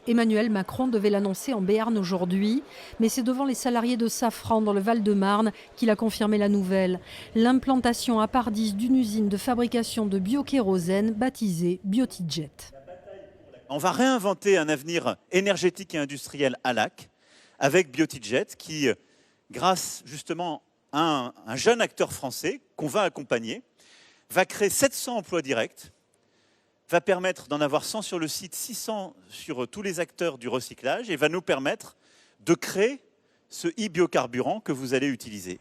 Emmanuel Macron devait l'annoncer en Béarn aujourd'hui, mais c'est devant les salariés de Safran dans le Val-de-Marne qu'il a confirmé la nouvelle. L'implantation à Pardis d'une usine de fabrication de biokérosène baptisée Biotijet. On va réinventer un avenir énergétique et industriel à Lacs avec Biotijet qui, grâce justement à un jeune acteur français qu'on va accompagner, va créer 700 emplois directs, va permettre d'en avoir 100 sur le site, 600 sur tous les acteurs du recyclage et va nous permettre de créer ce e-biocarburant que vous allez utiliser.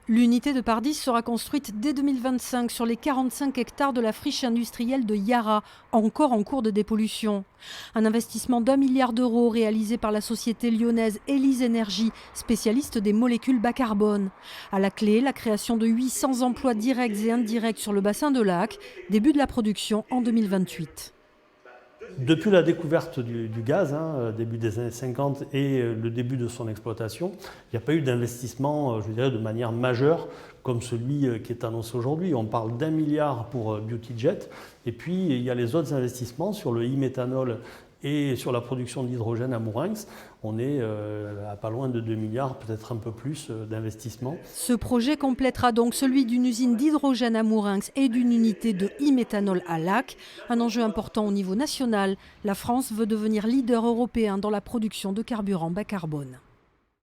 L'unité de Pardis sera construite dès 2025 sur les 45 hectares de la friche industrielle de Yara, encore en cours de dépollution. Un investissement d'1 milliard d'euros réalisé par la société lyonnaise Élise Énergie, spécialiste des molécules bas carbone. À la clé, la création de 800 emplois directs et indirects sur le bassin de Lacs, début de la production en 2028. Depuis la découverte du gaz, début des années 50 et le début de son exploitation, il n'y a pas eu d'investissement, je dirais, de manière majeure comme celui qui est annoncé aujourd'hui. On parle d'1 milliard pour Biotijet et puis il y a les autres investissements sur le e-méthanol et sur la production d'hydrogène à Mourenx. On est à pas loin de 2 milliards, peut-être un peu plus d'investissement. Ce projet complétera donc celui d'une usine d'hydrogène à Mourenx et d'une unité de e-méthanol à Lacs. Un enjeu important au niveau national. La France veut devenir leader européen dans la production de carburant bas carbone.